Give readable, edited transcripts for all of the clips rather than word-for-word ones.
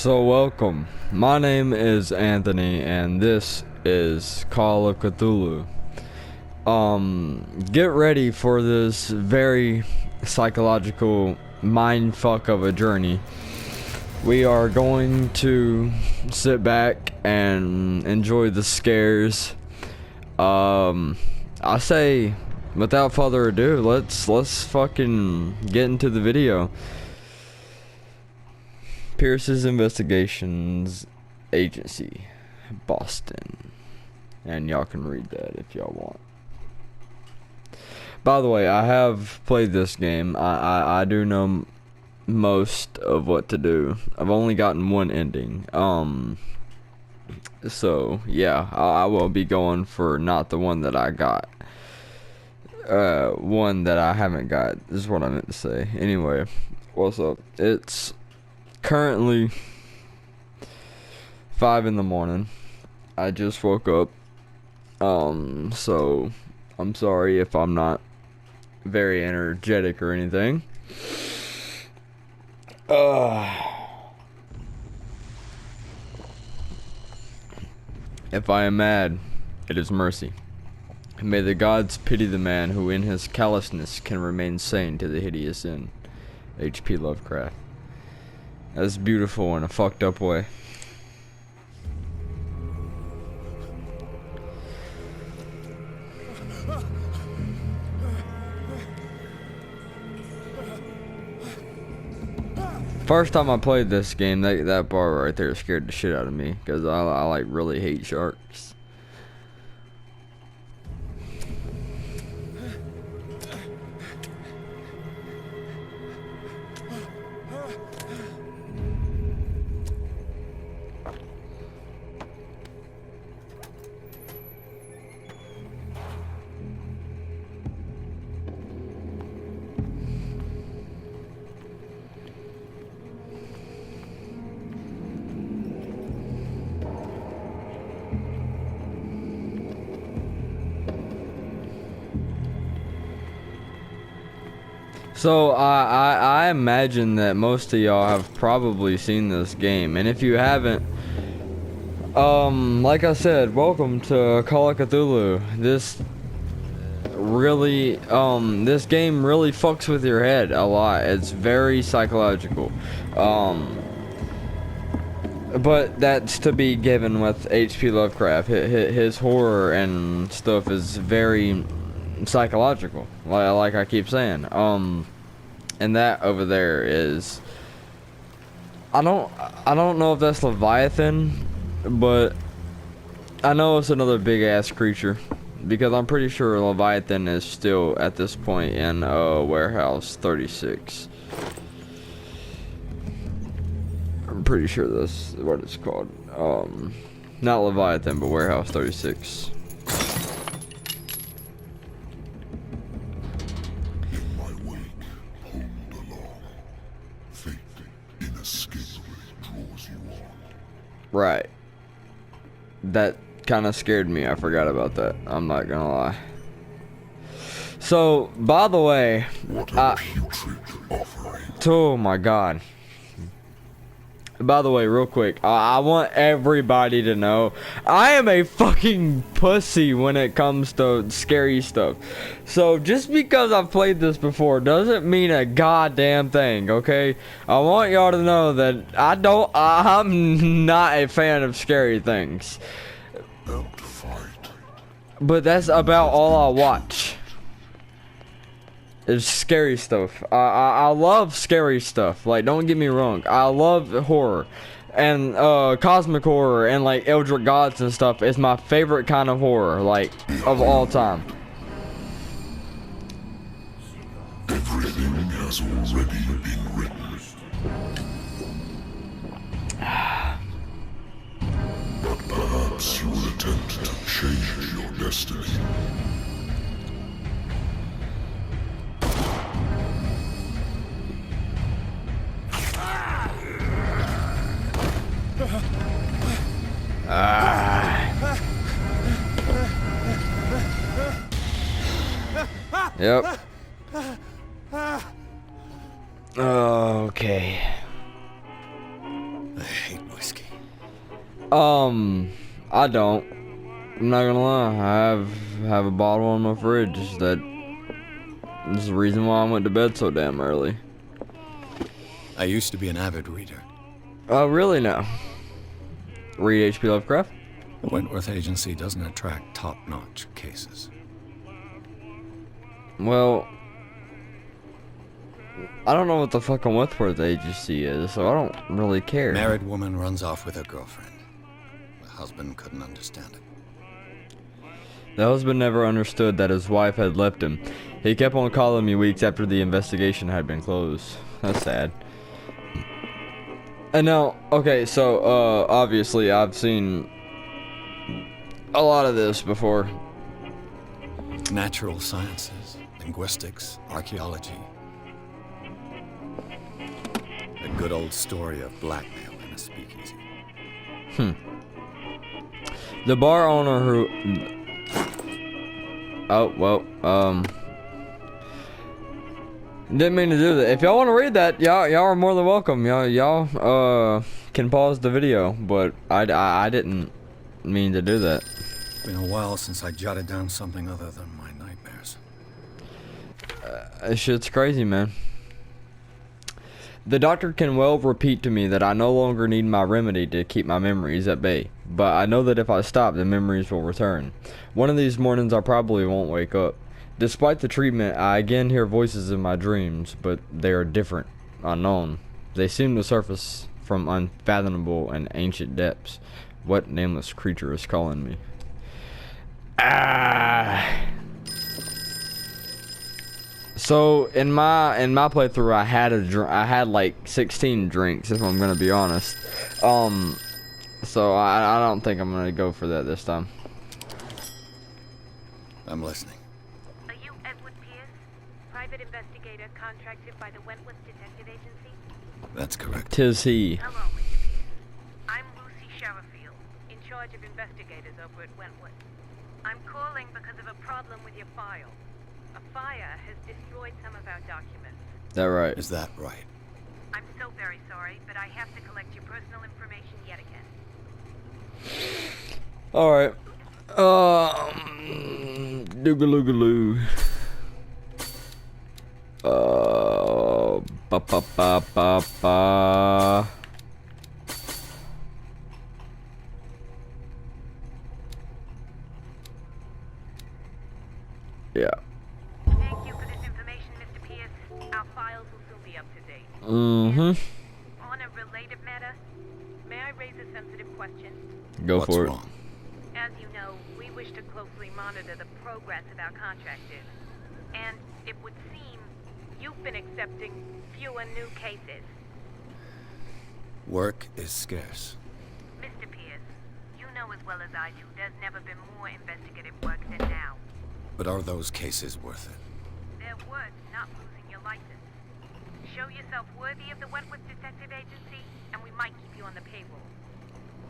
So welcome. My name is Anthony and this is Call of Cthulhu. Get ready for this very psychological mindfuck of a journey. We are going to sit back and enjoy the scares. I say, without further ado, let's fucking get into the video. Pierce's Investigations Agency, Boston. And y'all can read that if y'all want. By the way, I have played this game. I do know most of what to do. I've only gotten one ending. So yeah, I will be going for not the one that I got. One that I haven't got is what I meant to say. Anyway, what's up? It's currently 5 in the morning. I just woke up. So I'm sorry if I'm not very energetic or anything. If I am mad, it is mercy. May the gods pity the man who in his callousness can remain sane to the hideous end. H.P. Lovecraft. That's beautiful in a fucked up way. First time I played this game, that bar right there scared the shit out of me because I like really hate sharks. So I imagine that most of y'all have probably seen this game, and if you haven't, like I said, welcome to Call of Cthulhu. This game really fucks with your head a lot. It's very psychological, but that's to be given with H.P. Lovecraft. His horror and stuff is very psychological, like I keep saying. And that over there is, I don't know if that's Leviathan, but I know it's another big ass creature because I'm pretty sure Leviathan is still at this point in warehouse 36. I'm pretty sure that's what it's called. Not Leviathan, but warehouse 36. Right. That kind of scared me. I forgot about that. I'm not gonna lie. So, by the way, oh my god. By the way, real quick, I want everybody to know I am a fucking pussy when it comes to scary stuff. So just because I've played this before doesn't mean a goddamn thing, okay? I want y'all to know that I'm not a fan of scary things. But that's about all I watch. It's scary stuff. I love scary stuff. Like, don't get me wrong. I love horror. And cosmic horror and like Eldritch Gods and stuff is my favorite kind of horror, like, of all time. Everything has already been written. But perhaps you will attempt to change your destiny. Yep. Okay. I hate I don't. I'm not gonna lie. I have a bottle in my fridge that is the reason why I went to bed so damn early. I used to be an avid reader. Oh, really now? Read H.P. Lovecraft? The Wentworth Agency doesn't attract top-notch cases. Well, I don't know what the fucking Wentworth Agency is, so I don't really care. Married woman runs off with her girlfriend. The husband couldn't understand it. The husband never understood that his wife had left him. He kept on calling me weeks after the investigation had been closed. That's sad. And now, okay, so, obviously I've seen a lot of this before. Natural sciences, linguistics, archaeology. A good old story of blackmail in a speakeasy. The bar owner who... Oh, well, didn't mean to do that. If y'all want to read that, y'all are more than welcome. Y'all can pause the video, but I didn't mean to do that. Been a while since I jotted down something other than my nightmares. This shit's crazy, man. The doctor can well repeat to me that I no longer need my remedy to keep my memories at bay, but I know that if I stop, the memories will return. One of these mornings I probably won't wake up. Despite the treatment, I again hear voices in my dreams, but they are different, unknown. They seem to surface from unfathomable and ancient depths. What nameless creature is calling me? So in my playthrough, I had like 16 drinks, if I'm gonna be honest. So I don't think I'm gonna go for that this time. I'm listening. Are you Edward Pierce, private investigator contracted by the Wentworth Detective Agency? That's correct. 'Tis he. Hello, Mr. Pierce. I'm Lucy Sherrifield, in charge of investigators over at Wentworth. I'm calling because of a problem with your file. A fire has destroyed some of our documents. That right? Is that right? I'm so very sorry, but I have to collect your personal information yet again. All right. Doogaloogaloo. Ba ba ba ba ba. Yeah. Thank you for this information, Mr. Pierce. Our files will soon be up to date. Mm-hmm. On a related matter, may I raise a sensitive question? Go What's for it. wrong? As you know, we wish to closely monitor the progress of our contractors. And it would seem you've been accepting fewer new cases. Work is scarce. Mr. Pierce, you know as well as I do there's never been more investigative work than now. But are those cases worth it? They're worth not losing your license. Show yourself worthy of the Wentworth Detective Agency, and we might keep you on the payroll.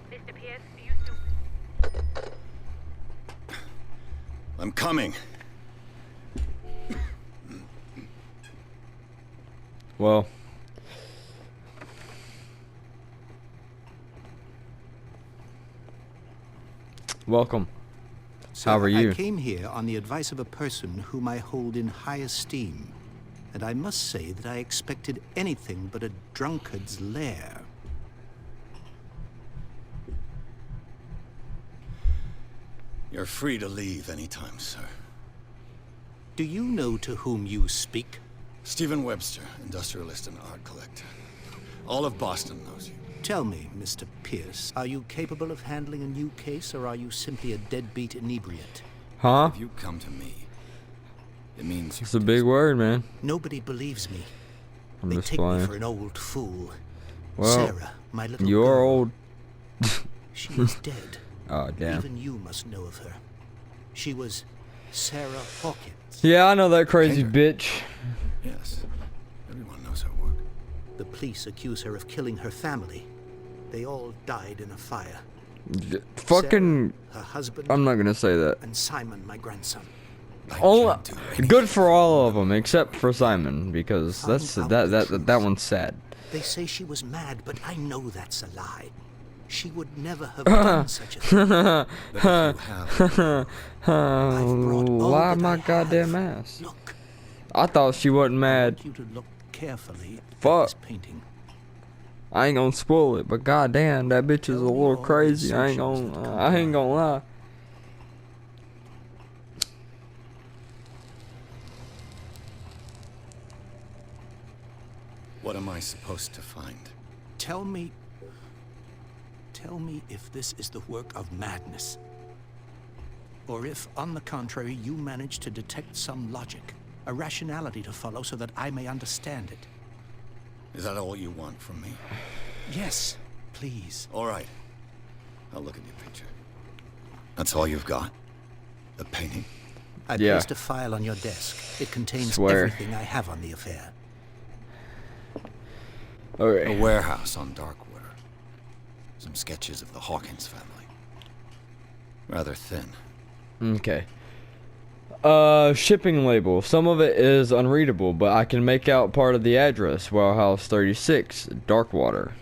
Mr. Pierce, are you still... I'm coming. Well. Welcome. Sir, How are you? I came here on the advice of a person whom I hold in high esteem, and I must say that I expected anything but a drunkard's lair. You're free to leave anytime, sir. Do you know to whom you speak? Stephen Webster, industrialist and art collector. All of Boston knows you. Tell me, Mr. Pierce, are you capable of handling a new case, or are you simply a deadbeat inebriate? Huh? If you come to me, it means It's a big word, man. Nobody believes me. I'm They just take me playing. for an old fool. Well, Sarah, my little you're girl, old. she is dead. Oh, damn. Even you must know of her. She was Sarah Hawkins. Yeah, I know that crazy Hater. bitch. Yes. Everyone knows her work. The police accuse her of killing her family. They all died in a fire. Fucking. Sarah, her husband, I'm not gonna say that. and Simon, my grandson. I Oh, can't do anything good for all of them except for Simon, because that's that one's sad. They say she was mad, but I know that's a lie. She would never have done such a thing. But if you have, I've brought all Why that my I goddamn have. ass? Look, I thought she wasn't I mad. want you to look carefully at Fuck. this painting. I ain't gonna spoil it, but goddamn, that bitch is a Tell me little all the crazy. I ain't assumptions that gonna, come I to ain't gonna lie. what am I supposed to find? Tell me if this is the work of madness. Or if, on the contrary, you manage to detect some logic, a rationality to follow so that I may understand it. Is that all you want from me? Yes, please. All right. I'll look at your picture. That's all you've got? The painting? I Yeah. placed a file on your desk. It contains Swear. everything I have on the affair. A Okay. warehouse on Darkwater. Some sketches of the Hawkins family. Rather thin. Okay. Shipping label. Some of it is unreadable, but I can make out part of the address. Warehouse 36, Darkwater.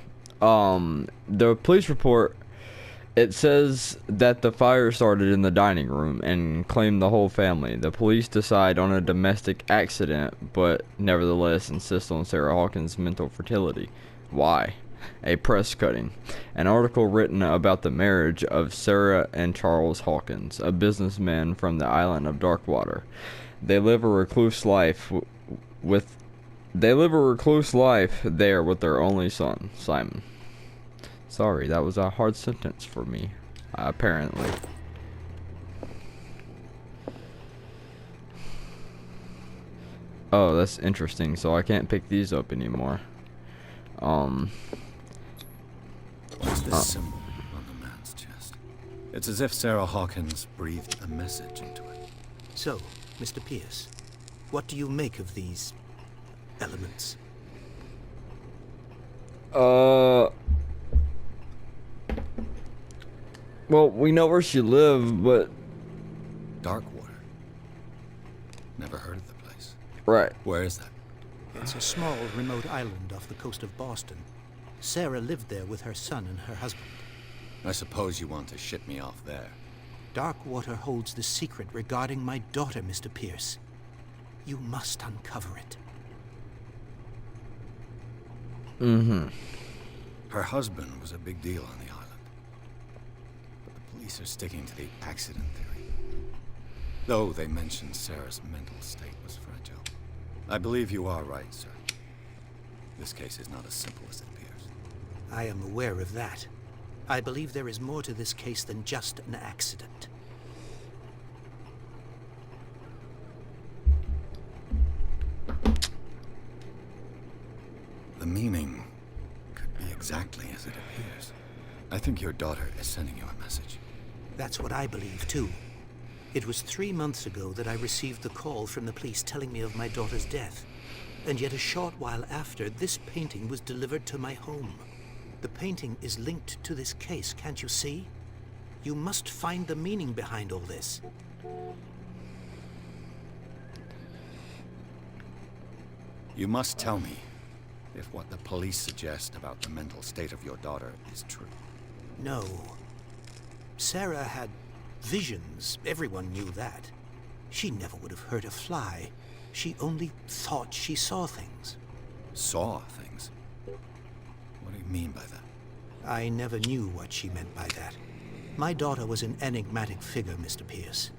The police report, it says that the fire started in the dining room and claimed the whole family. The police decide on a domestic accident, but nevertheless insist on Sarah Hawkins' mental fertility. Why? A press cutting. An article written about the marriage of Sarah and Charles Hawkins, a businessman from the island of Darkwater. They live a recluse life there with their only son, Simon. Sorry, that was a hard sentence for me, apparently. Oh, that's interesting. So I can't pick these up anymore. What's this symbol on the man's chest? It's as if Sarah Hawkins breathed a message into it. So, Mr. Pierce, what do you make of these elements? Well, we know where she lived, but Darkwater. Never heard of the place. right. Where is that? It's a small, remote island off the coast of Boston. Sarah lived there with her son and her husband. I suppose you want to ship me off there. Darkwater holds the secret regarding my daughter, Mr. Pierce. You must uncover it. Mm-hmm. Her husband was a big deal on the island. But the police are sticking to the accident theory. Though they mentioned Sarah's mental state was fragile. I believe you are right, sir. This case is not as simple as it appears. I am aware of that. I believe there is more to this case than just an accident. The meaning could be exactly as it appears. I think your daughter is sending you a message. That's what I believe, too. It was 3 months ago that I received the call from the police telling me of my daughter's death. And yet a short while after, this painting was delivered to my home. The painting is linked to this case, can't you see? You must find the meaning behind all this. You must tell me if what the police suggest about the mental state of your daughter is true. No. Sarah had visions. Everyone knew that. She never would have hurt a fly. She only thought she saw things. Saw things? What do you mean by that? I never knew what she meant by that. My daughter was an enigmatic figure, Mr. Pierce.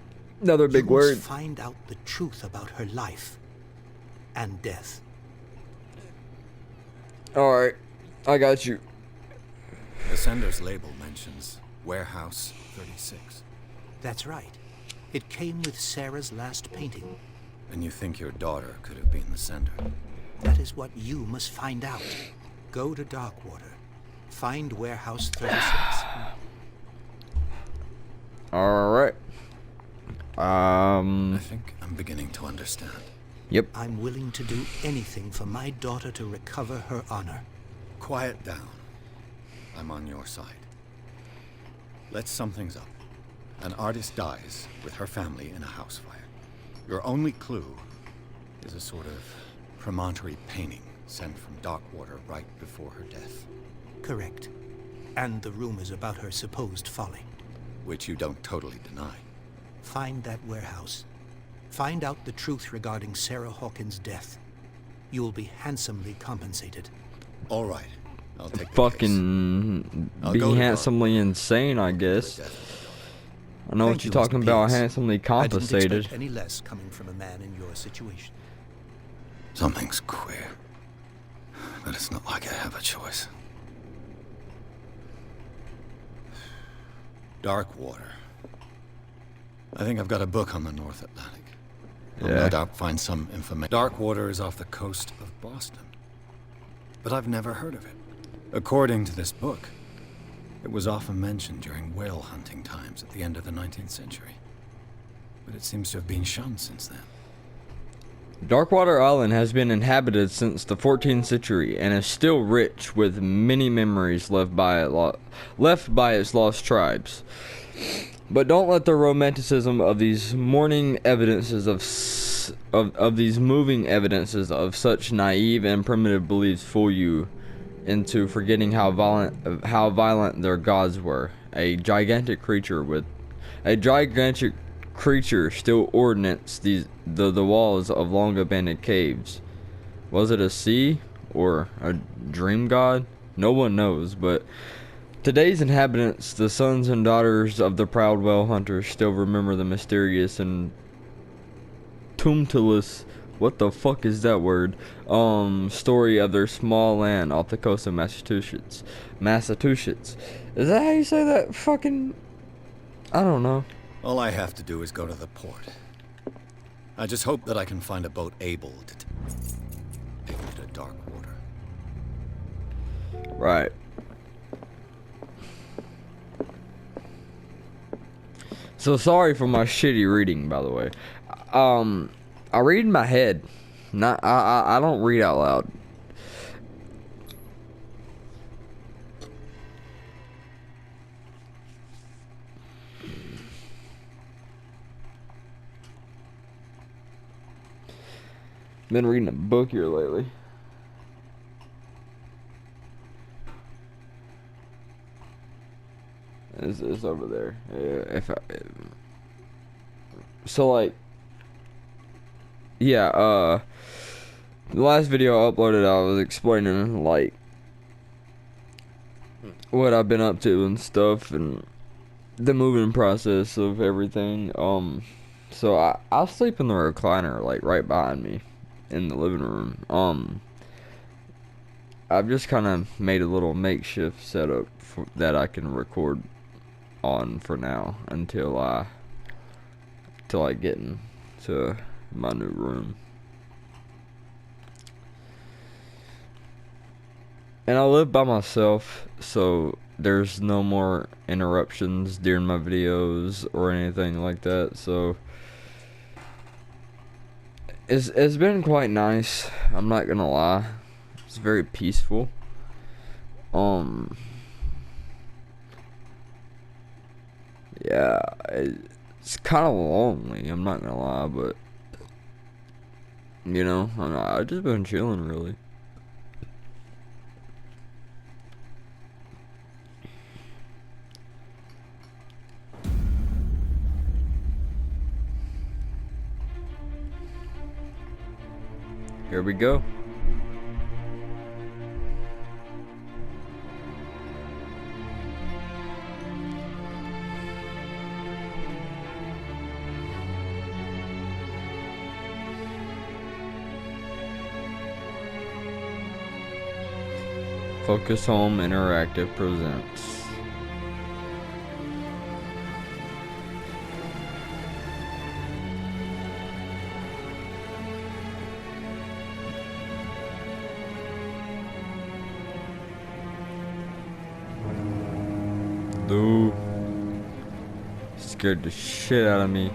Another big you word. must find out the truth about her life and death. Alright, I got you. The sender's label mentions Warehouse 36. That's right. It came with Sarah's last painting. And you think your daughter could have been the sender? That is what you must find out. Go to Darkwater. Find Warehouse 36. Alright. I think I'm beginning to understand. Yep. I'm willing to do anything for my daughter to recover her honor. Quiet down. I'm on your side. Let's sum things up. An artist dies with her family in a house fire. Your only clue is a sort of promontory painting sent from Darkwater right before her death. Correct. and the rumors about her supposed folly. Which you don't totally deny. Find that warehouse. Find out the truth regarding Sarah Hawkins' death. You'll be handsomely compensated. All right. I'll take the Fucking I'll be go to handsomely insane, I guess. I know Thank what you, you're talking Mr. about, Pierce. handsomely I didn't compensated. expect any less coming from a man in your situation. Something's queer. But it's not like I have a choice. Dark water. I think I've got a book on the North Atlantic. I'll Yeah. no doubt find some information. Dark water is off the coast of Boston. But I've never heard of it. According to this book, it was often mentioned during whale hunting times at the end of the 19th century. But it seems to have been shunned since then. Darkwater Island has been inhabited since the 14th century and is still rich with many memories left by its lost tribes. But don't let the romanticism of these moving evidences of such naive and primitive beliefs fool you into forgetting how violent their gods were. A gigantic creature still ordinates the walls of long abandoned caves. Was it a sea or a dream god? No one knows, but today's inhabitants, the sons and daughters of the proud whale hunters, still remember the mysterious and tumultuous, what the fuck is that word, story of their small land off the coast of Massachusetts. Is that how you say that? Fucking, I don't know. All I have to do is go to the port. I just hope that I can find a boat able to take me to dark water. Right. So sorry for my shitty reading, by the way. I read in my head. I don't read out loud. Been reading a book here lately. It's over there. So like, yeah. The last video I uploaded, I was explaining like what I've been up to and stuff, and the moving process of everything. So I sleep in the recliner like right behind me in the living room. I've just kind of made a little makeshift setup that I can record on for now until I get into my new room. And I live by myself, so there's no more interruptions during my videos or anything like that. So it's been quite nice. I'm not gonna lie. It's very peaceful. Yeah, it's kind of lonely. I'm not gonna lie, but you know, I've just been chilling really. Here we go. Focus Home Interactive presents. Dude, scared the shit out of me.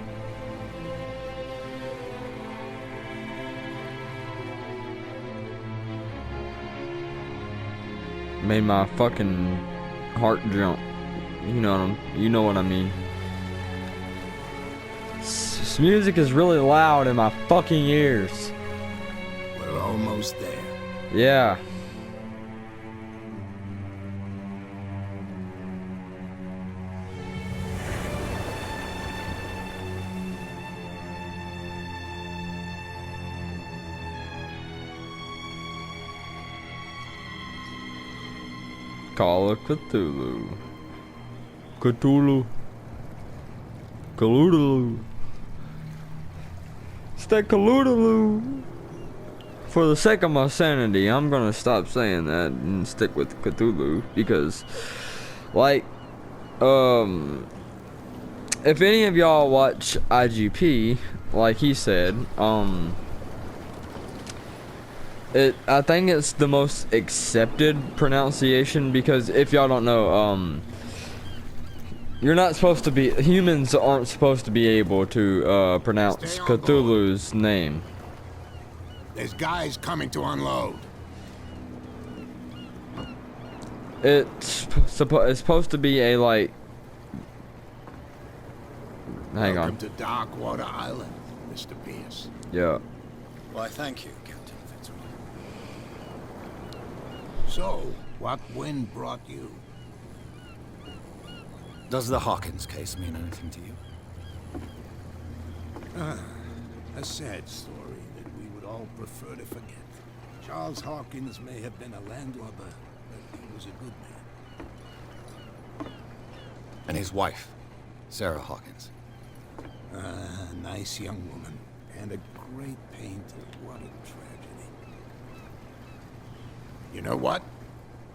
Made my fucking heart jump. You know what I mean. This music is really loud in my fucking ears. We're almost there. Yeah. Call of Cthulhu. Cthulhu. Cthulhu. It's that Cthulhu. For the sake of my sanity, I'm gonna stop saying that and stick with Cthulhu because, like, if any of y'all watch IGP, like he said, I think it's the most accepted pronunciation because if y'all don't know, you're not supposed to be, humans aren't supposed to be able to pronounce Cthulhu's name. There's guys coming to unload. It's supposed to be a, like, hang on. Welcome to Darkwater Island, Mr. Pierce. Yeah. Why, thank you, Captain Fitzroy. So, what wind brought you? Does the Hawkins case mean anything to you? A sad story that we would all prefer to forget. Charles Hawkins may have been a landlubber, but he was a good man. And his wife, Sarah Hawkins. Nice young woman, and a great painter. What a tragedy. You know what?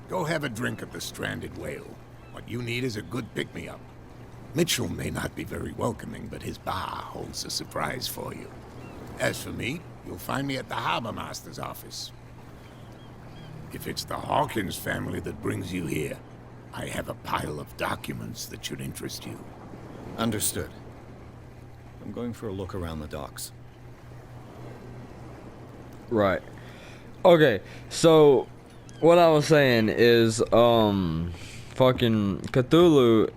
Go have a drink at the Stranded Whale. What you need is a good pick-me-up. Mitchell may not be very welcoming, but his bar holds a surprise for you. As for me, you'll find me at the Harbor Master's office. If it's the Hawkins family that brings you here, I have a pile of documents that should interest you. Understood. I'm going for a look around the docks. Right. Okay, so what I was saying is, fucking Cthulhu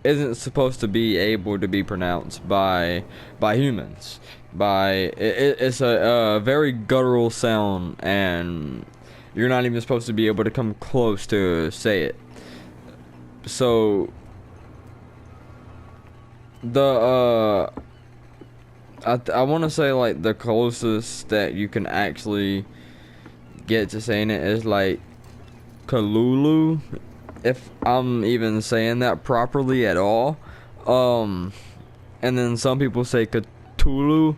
isn't supposed to be able to be pronounced by humans. It's a very guttural sound, and you're not even supposed to be able to come close to say it. So I want to say, like, the closest that you can actually get to saying it is like Cthulhu, if I'm even saying that properly at all. And then some people say Cthulhu,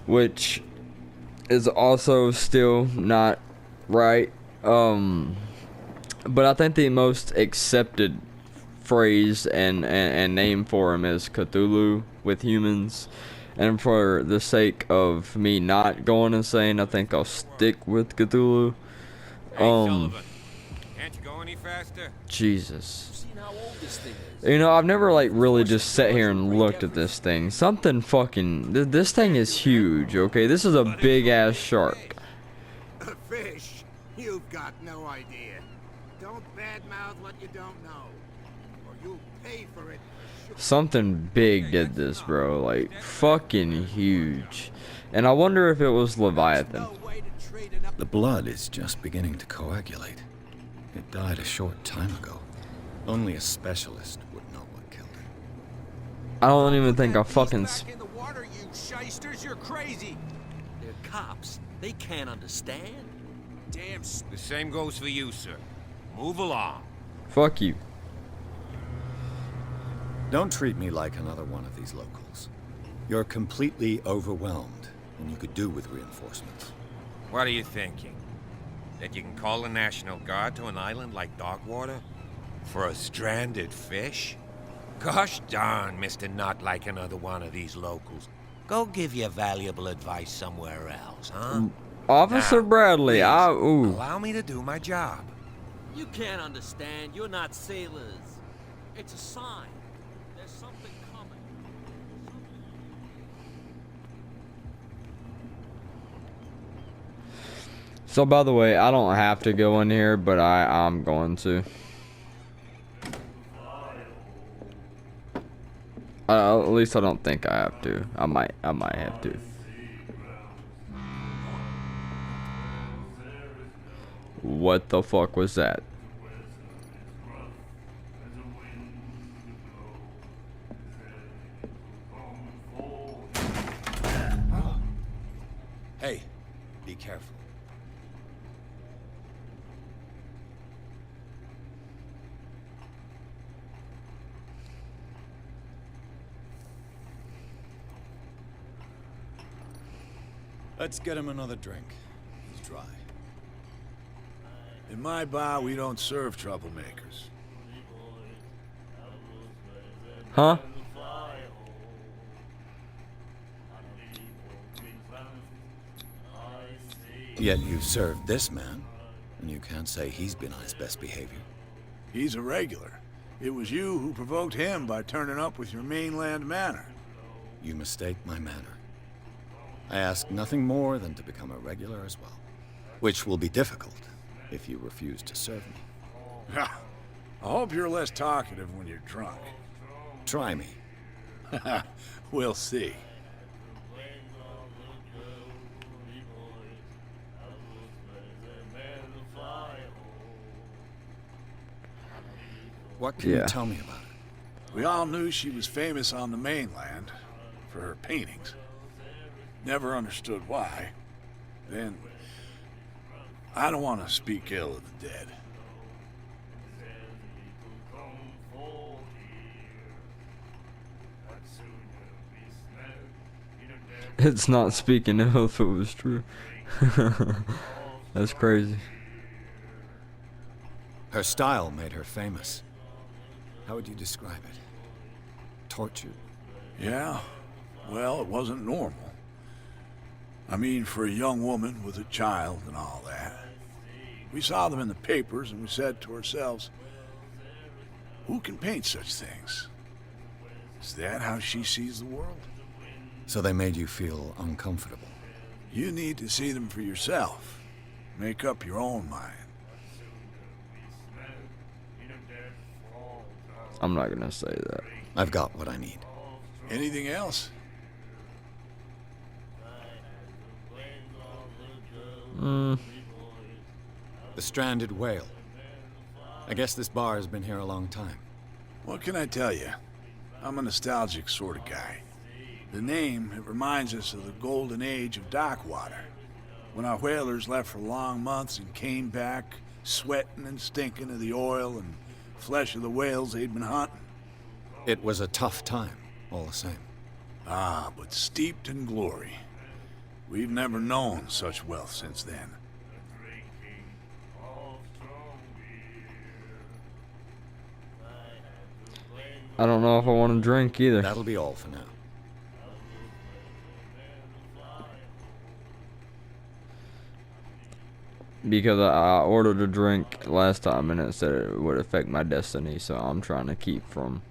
which is also still not right. But I think the most accepted phrase and name for him is Cthulhu with humans. And for the sake of me not going insane, I think I'll stick with Cthulhu. Hey, Sullivan, can't you go any faster? Jesus. Seen how old this thing is? You know, I've never, like, really just sat here and looked at this thing. Something fucking... This thing is huge, okay? This is a big-ass shark. A fish? You've got no idea. Don't badmouth what you don't know, or you'll pay for it. Something big did this, bro. Like, fucking huge. And I wonder if it was Leviathan. The blood is just beginning to coagulate. It died a short time ago. Only a specialist would know what killed it. I don't even think I fucking... Back in the water, you shysters, you're crazy. They're cops. They can't understand. Damn. The same goes for you, sir. Move along. Fuck you. Don't treat me like another one of these locals. You're completely overwhelmed, and you could do with reinforcements. What are you thinking? That you can call the National Guard to an island like Darkwater? For a stranded fish? Gosh darn, Mr. Not Like Another One of these locals. Go give your valuable advice somewhere else, huh? Officer Now, Bradley, please, ooh. allow me to do my job. You can't understand. You're not sailors. It's a sign. There's something coming. So, by the way, I don't have to go in here, but I'm going to. At least I don't think I have to. I might have to. What the fuck was that? Hey, be careful. Let's get him another drink. He's dry. In my bar, we don't serve troublemakers. Huh? Yet you served this man, and you can't say he's been on his best behavior. He's a regular. It was you who provoked him by turning up with your mainland manner. You mistake my manner. I ask nothing more than to become a regular as well, which will be difficult if you refuse to serve me. I hope you're less talkative when you're drunk. Try me. We'll see. What can you tell me about her? We all knew she was famous on the mainland for her paintings. Never understood why. Then, I don't want to speak ill of the dead. It's not speaking ill if it was true. That's crazy. Her style made her famous. How would you describe it? Tortured? Yeah, well, it wasn't normal. I mean, for a young woman with a child and all that. We saw them in the papers and we said to ourselves, who can paint such things? Is that how she sees the world? So they made you feel uncomfortable. You need to see them for yourself. Make up your own mind. I'm not gonna say that. I've got what I need. Anything else? The stranded whale. I guess this bar has been here a long time. What can I tell you? I'm a nostalgic sort of guy. The name, it reminds us of the golden age of Dockwater, when our whalers left for long months and came back sweating and stinking of the oil and flesh of the whales they'd been hunting. It was a tough time, all the same. Ah, but steeped in glory. We've never known such wealth since then. I don't know if I want to drink either. That'll be all for now. Because I ordered a drink last time and it said it would affect my destiny, so I'm trying to keep from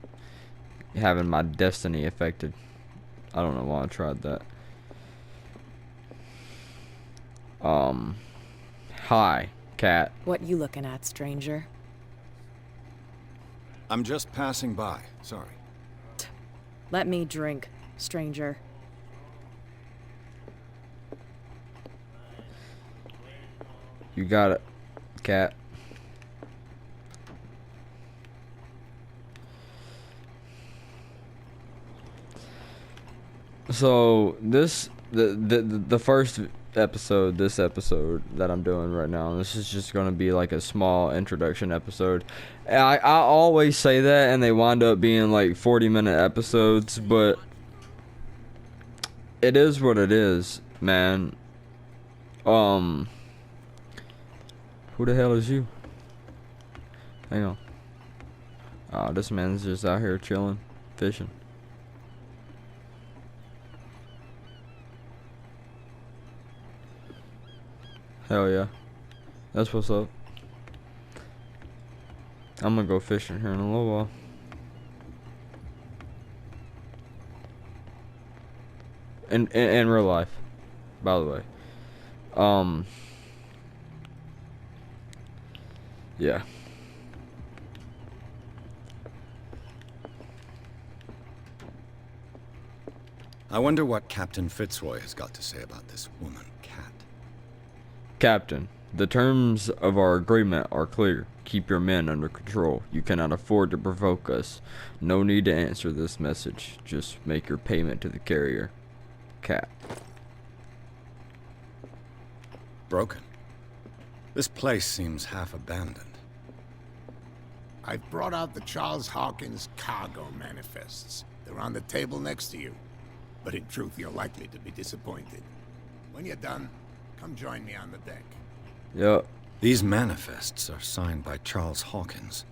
having my destiny affected. I don't know why I tried that. Hi, cat. What you looking at, stranger? I'm just passing by. Sorry. Let me drink, stranger. You got it, cat. So the first episode, this episode that I'm doing right now, this is just gonna be like a small introduction episode. I always say that and they wind up being like 40-minute episodes, but it is what it is, man. Who the hell is you? Hang on. Oh, this man's just out here chilling, fishing. Hell yeah. That's what's up. I'm gonna go fishing here in a little while. In real life, by the way. Yeah. I wonder what Captain Fitzroy has got to say about this woman, Cat. Captain, the terms of our agreement are clear. Keep your men under control. You cannot afford to provoke us. No need to answer this message. Just make your payment to the carrier. Cat. Broken. This place seems half abandoned. I've brought out the Charles Hawkins cargo manifests. They're on the table next to you. But in truth, you're likely to be disappointed. When you're done, come join me on the deck. Yep. These manifests are signed by Charles Hawkins.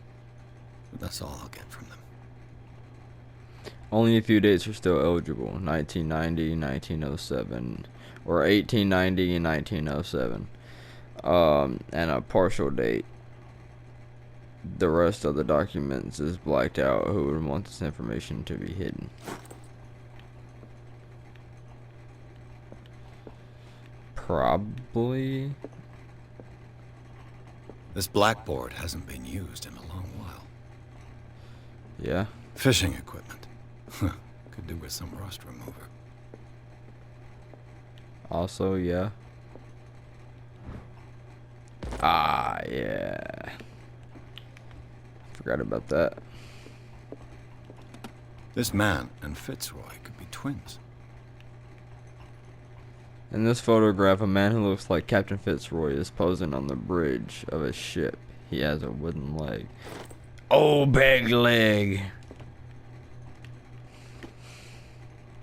But that's all I'll get from them. Only a few dates are still eligible. 1990, 1907, or 1890 and 1907. And a partial date. The rest of the documents is blacked out. Who would want this information to be hidden? Probably. This blackboard hasn't been used in a long while. Yeah. Fishing equipment. Could do with some rust remover. Also, yeah. Ah, yeah. Forgot about that. This man and Fitzroy could be twins. In this photograph, a man who looks like Captain Fitzroy is posing on the bridge of a ship. He has a wooden leg. Oh, big leg!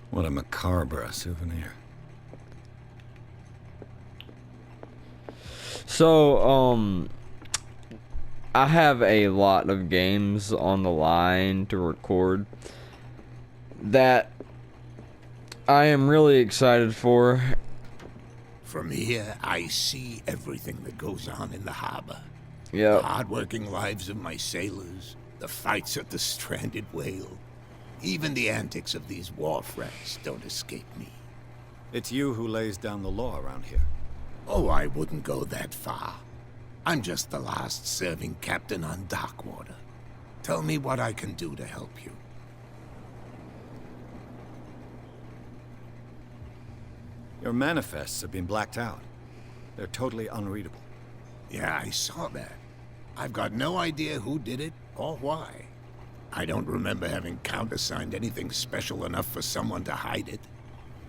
What a macabre souvenir. So, I have a lot of games on the line to record that I am really excited for. From here, I see everything that goes on in the harbor. Yeah. The hard-working lives of my sailors, the fights at the stranded whale. Even the antics of these wharf rats don't escape me. It's you who lays down the law around here. Oh, I wouldn't go that far. I'm just the last serving captain on Darkwater. Tell me what I can do to help you. Your manifests have been blacked out. They're totally unreadable. Yeah, I saw that. I've got no idea who did it or why. I don't remember having countersigned anything special enough for someone to hide it.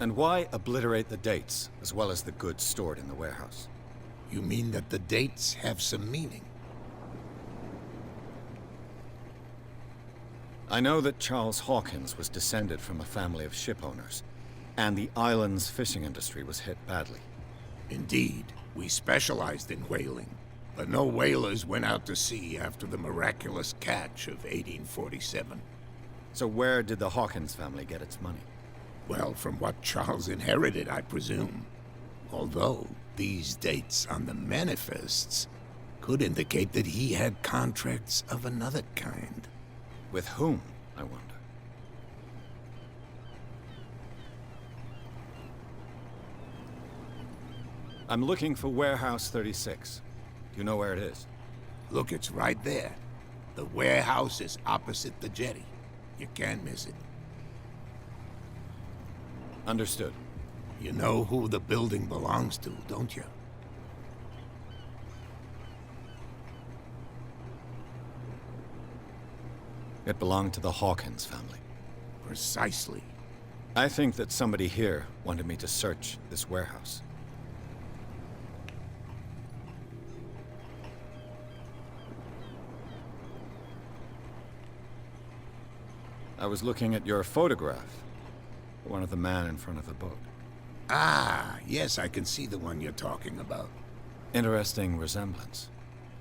And why obliterate the dates, as well as the goods stored in the warehouse? You mean that the dates have some meaning? I know that Charles Hawkins was descended from a family of ship owners, and the island's fishing industry was hit badly. Indeed, we specialized in whaling, but no whalers went out to sea after the miraculous catch of 1847. So where did the Hawkins family get its money? Well, from what Charles inherited, I presume. Although, these dates on the manifests could indicate that he had contracts of another kind. With whom, I wonder? I'm looking for Warehouse 36. Do you know where it is? Look, it's right there. The warehouse is opposite the jetty. You can't miss it. Understood. You know who the building belongs to, don't you? It belonged to the Hawkins family. Precisely. I think that somebody here wanted me to search this warehouse. I was looking at your photograph. One of the man in front of the boat. Ah, yes, I can see the one you're talking about. Interesting resemblance.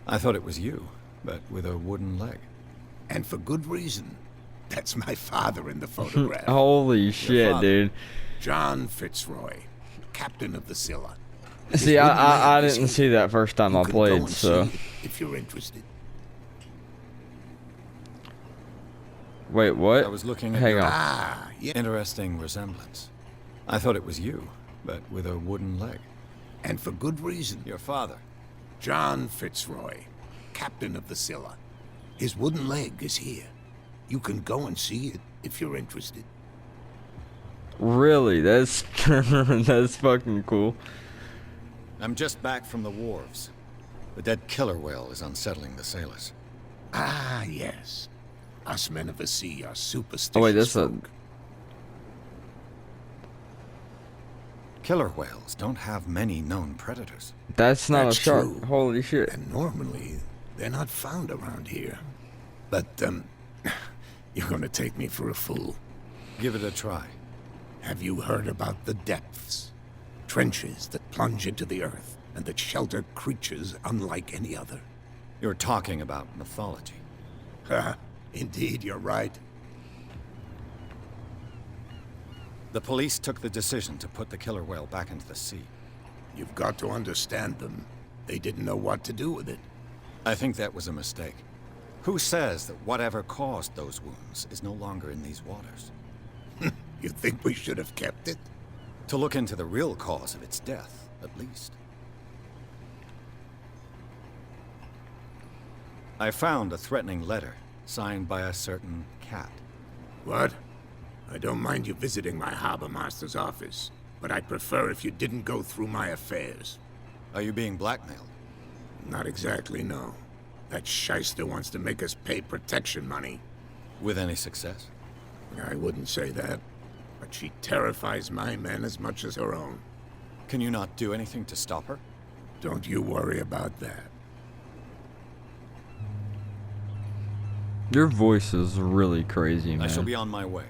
I thought it was you, but with a wooden leg. And for good reason. That's my father in the photograph. Holy shit, father. dude. John Fitzroy, captain of the Scylla. See, I didn't see that first time I played, so... If you're interested. Wait, what? I was looking at Hang your on. Ah, yeah. interesting resemblance. I thought it was you, but with a wooden leg. And for good reason. Your father. John Fitzroy, captain of the Scylla. His wooden leg is here. You can go and see it if you're interested. Really? That's that's fucking cool. I'm just back from the wharves. The dead killer whale is unsettling the sailors. Ah, yes. Us men of the sea are superstitious. Oh wait, that's a... folk. Killer whales don't have many known predators. That's not That's a shark. true. Holy shit. And normally, they're not found around here. But, you're gonna take me for a fool. Give it a try. Have you heard about the depths? Trenches that plunge into the earth and that shelter creatures unlike any other. You're talking about mythology. Ha! Indeed, you're right. The police took the decision to put the killer whale back into the sea. You've got to understand them. They didn't know what to do with it. I think that was a mistake. Who says that whatever caused those wounds is no longer in these waters? You think we should have kept it? To look into the real cause of its death, at least. I found a threatening letter, signed by a certain cat. What? I don't mind you visiting my harbor master's office, but I'd prefer if you didn't go through my affairs. Are you being blackmailed? Not exactly, no. That shyster wants to make us pay protection money. With any success? I wouldn't say that, but she terrifies my men as much as her own. Can you not do anything to stop her? Don't you worry about that. Your voice is really crazy, man. I shall be on my way.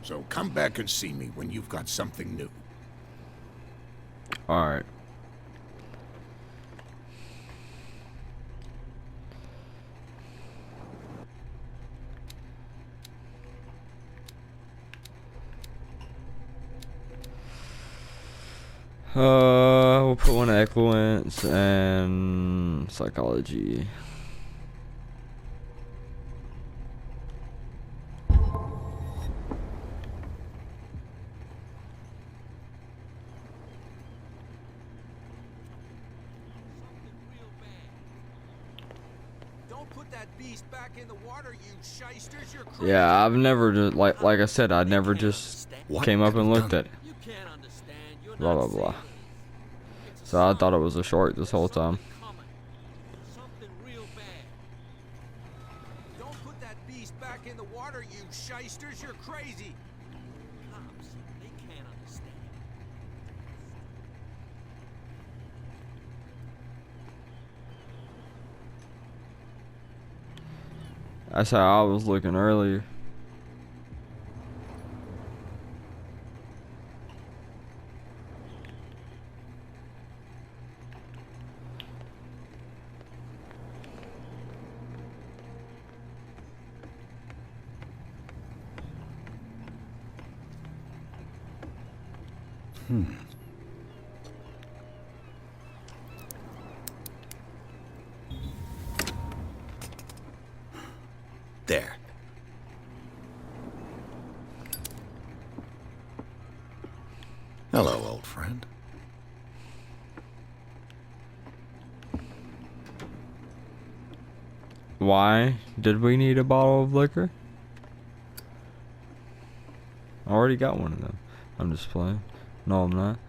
So come back and see me when you've got something new. Alright. We'll put one eloquence and psychology. Yeah, I've never just like I said, I never just came up and looked at it. Blah blah blah. So I thought it was a short this whole time. Something real bad. Don't put that beast back in the water, you shysters. You're crazy. Cops, they can't understand. That's how I was looking earlier. There. Hello, old friend. Why did we need a bottle of liquor? I already got one of them. I'm just playing. No, I'm not.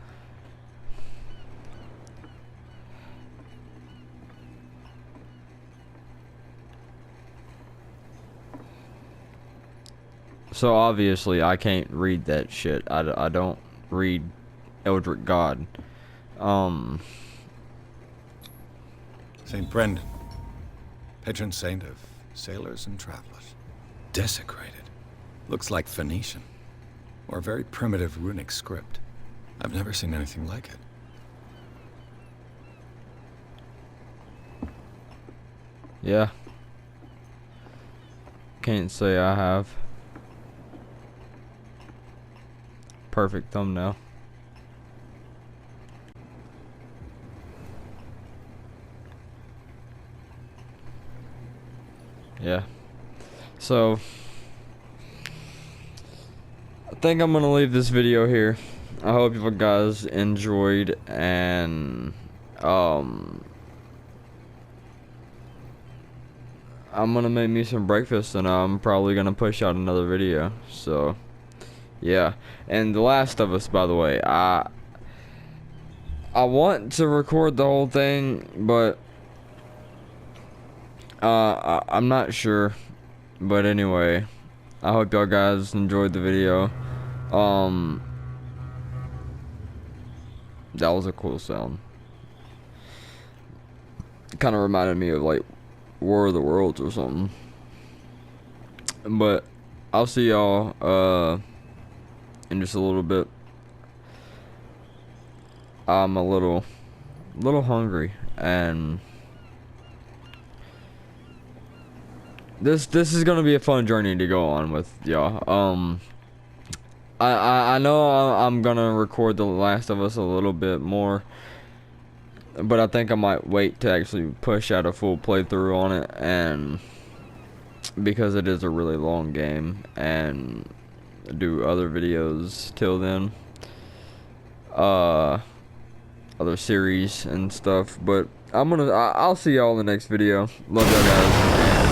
So obviously I can't read that shit. I don't read Eldritch God. St. Brendan, patron saint of sailors and travelers. Desecrated. Looks like Phoenician. Or a very primitive runic script. I've never seen anything like it. Yeah. Can't say I have. Perfect thumbnail. Yeah. So I think I'm gonna leave this video here. I hope you guys enjoyed, and I'm gonna make me some breakfast, and I'm probably gonna push out another video. So yeah. And The Last of Us, by the way, I want to record the whole thing, but I'm not sure. But anyway, I hope y'all guys enjoyed the video. That was a cool sound. It kind of reminded me of like War of the Worlds or something. But I'll see y'all in just a little bit. I'm a little hungry, and this is gonna be a fun journey to go on with y'all. I know I'm gonna record The Last of Us a little bit more, but I think I might wait to actually push out a full playthrough on it, and because it is a really long game, and do other videos till then, other series and stuff. But I'll see y'all in the next video. Love y'all guys.